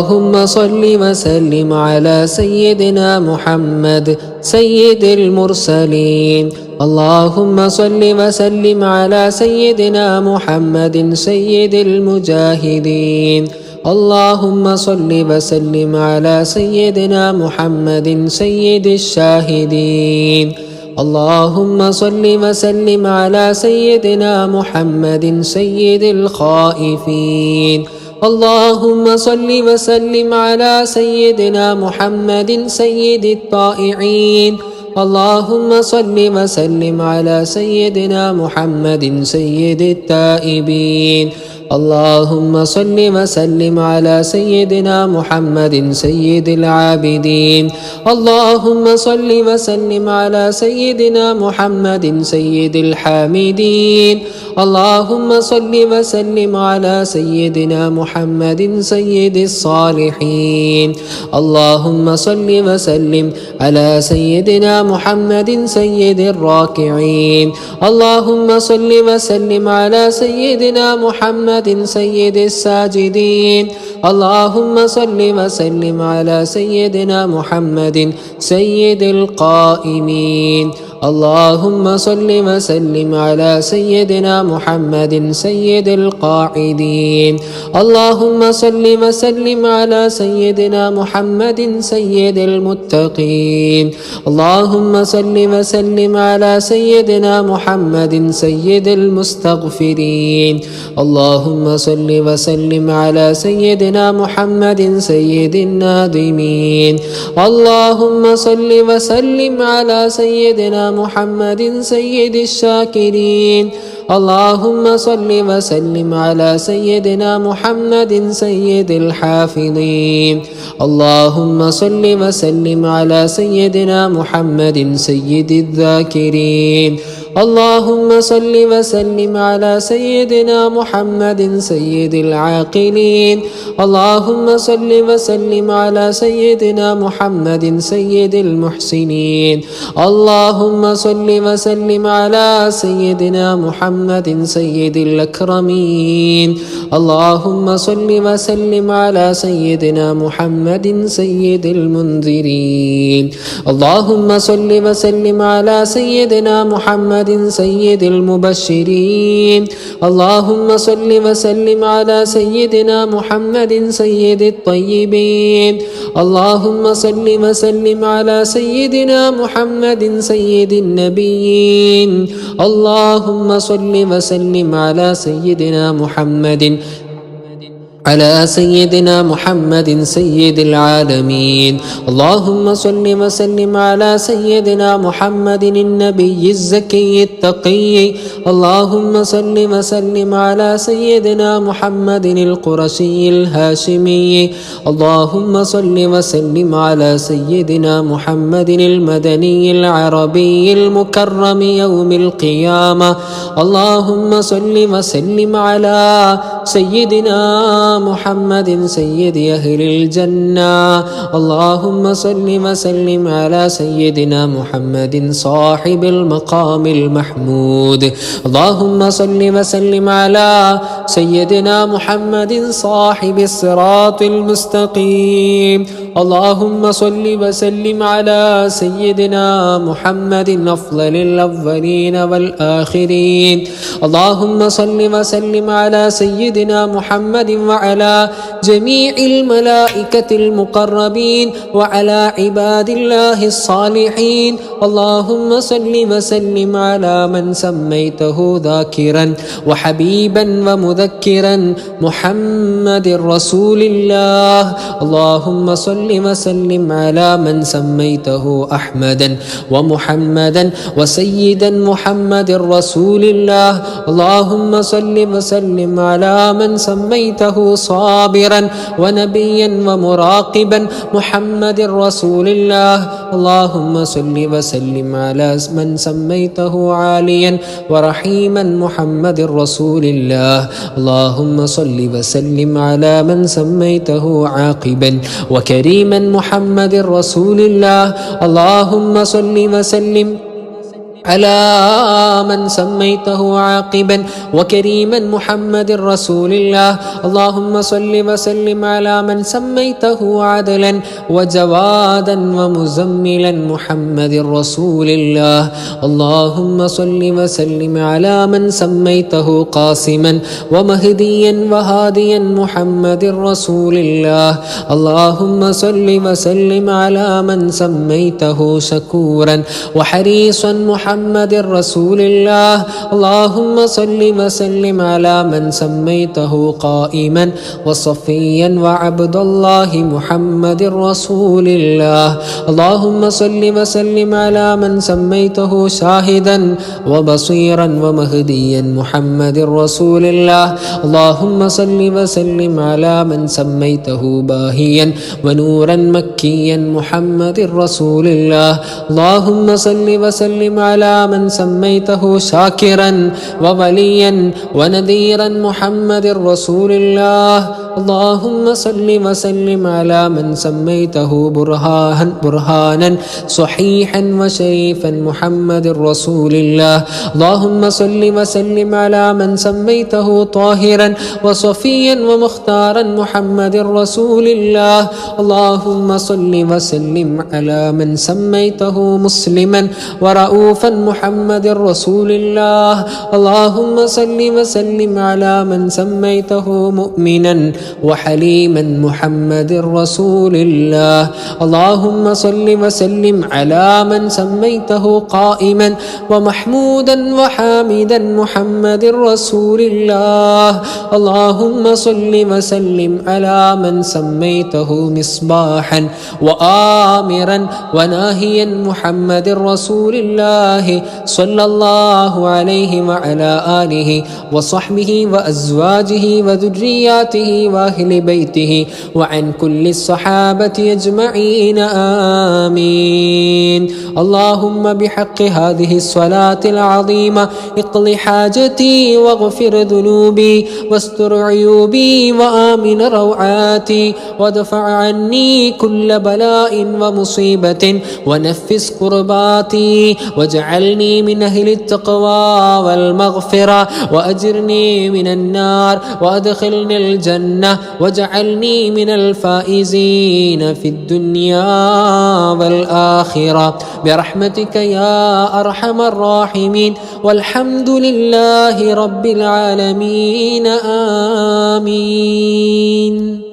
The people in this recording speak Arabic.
اللهم صل وسلم على سيدنا محمد سيد المرسلين. اللهم صل وسلم على سيدنا محمد سيد المجاهدين. اللهم صل وسلم على سيدنا محمد سيد الشاهدين. اللهم صل وسلم على سيدنا محمد سيد الخائفين. اللهم صل وسلم على سيدنا محمد سيد الطائعين. اللهم صل وسلم على سيدنا محمد سيد التائبين. اللهم صل وسلم على سيدنا محمد سيد العابدين. اللهم صل وسلم على سيدنا محمد سيد الحامدين. اللهم صل وسلم على سيدنا محمد سيد الصالحين. اللهم صل وسلم على سيدنا محمد سيد الراكعين. اللهم صل وسلم على سيدنا محمد سيد الساجدين. اللهم صل وسلم على سيدنا محمد سيد القائمين. اللهم صل وسلم على سيدنا محمد سيد القاعدين. اللهم صل وسلم على سيدنا محمد سيد المتقين. اللهم صل وسلم على سيدنا محمد سيد المستغفرين. اللهم صل وسلم على سيدنا محمد سيد النادمين. اللهم صل وسلم على سيدنا محمد سيد الشاكرين. اللهم صل وسلم على سيدنا محمد سيد الحافظين. اللهم صل وسلم على سيدنا محمد سيد الذاكرين. اللهم صل وسلم على سيدنا محمد سيد العاقلين. اللهم صل وسلم على سيدنا محمد سيد المحسنين. اللهم صل وسلم على سيدنا محمد سيد الأكرمين. اللهم صل وسلم على سيدنا محمد سيد المنذرين. اللهم صل وسلم على سيدنا محمد سيد المبشرين. اللهم صل وسلم على سيدنا محمد سيد الطيبين. اللهم صل وسلم على سيدنا محمد سيد النبيين. اللهم صل وسلم على سيدنا محمد سيد العالمين. اللهم صل وسلم على سيدنا محمد النبي الزكي التقي. اللهم صل وسلم على سيدنا محمد القرشي الهاشمي. اللهم صل وسلم على سيدنا محمد المدني العربي المكرم يوم القيامة. اللهم صل وسلم على سيدنا محمد سيد أهل الجنة. اللهم صل وسلم على سيدنا محمد صاحب المقام المحمود. اللهم صل وسلم على سيدنا محمد صاحب الصراط المستقيم. اللهم صل وسلم على سيدنا محمد أفضل الأولين والآخرين. اللهم صل وسلم على سيدنا محمد وعلى جميع الملائكة المقربين وعلى عباد الله الصالحين. اللهم صل وسلم على من سميته ذاكرا وحبيبا ومذكرا محمد رسول الله. اللهم صل وسلم على من سميته أحمدا ومحمدا وسيدا محمد رسول الله. اللهم صل وسلم على من سميته صابرا ونبيا ومراقبا محمد رسول الله. اللهم صل وسلم على من سميته عاليا ورحيما محمد رسول الله. اللهم صل وسلم على من سميته عاقبا وكريما محمد رسول الله. اللهم صل وسلم على من سميته عاقبا وكريما محمد رسول الله. اللهم صل وسلم على من سميته عدلا وجوادا ومزملا محمد رسول الله. اللهم صل وسلم على من سميته قاسما ومهديا وهاديا محمد رسول الله. اللهم صل وسلم على من سميته شكورا وحريصا محمد رسول الله. اللهم صل وسلم على من سميته قائما وصفيا وعبد الله محمد رسول الله. اللهم صل وسلم على من سميته شاهدا وبصيرا ومهديا محمد رسول الله. اللهم صل وسلم على من سميته باهيا ونورا مكيا محمد رسول الله. اللهم صل وسلم على من سميته شاكرا ووليا ونذيرا محمد رسول الله. اللهم صل وسلم على من سميته برهانا صحيحا وشريفا محمد رسول الله. اللهم صل وسلم على من سميته طاهرا وصفيا ومختارا محمد رسول الله. اللهم صل وسلم على من سميته مسلما ورؤوفا محمد رسول الله. اللهم صل وسلم على من سميته مؤمنا وحليما محمد رسول الله. اللهم صل وسلم على من سميته قائما ومحمودا وحامدا محمد رسول الله. اللهم صل وسلم على من سميته مصباحا وآمرا وناهيا محمد رسول الله صلى الله عليه وعلى آله وصحبه وأزواجه وذرياته وأهل بيته وعن كل الصحابة أجمعين آمين. اللهم بحق هذه الصلاة العظيمة اقض حاجتي واغفر ذنوبي واستر عيوبي وآمن روعاتي وادفع عني كل بلاء ومصيبة ونفس كرباتي واجعلني من أهل التقوى والمغفرة وأجرني من النار وأدخلني الجنة واجعلني من الفائزين في الدنيا والآخرة برحمتك يا أرحم الراحمين. والحمد لله رب العالمين. آمين.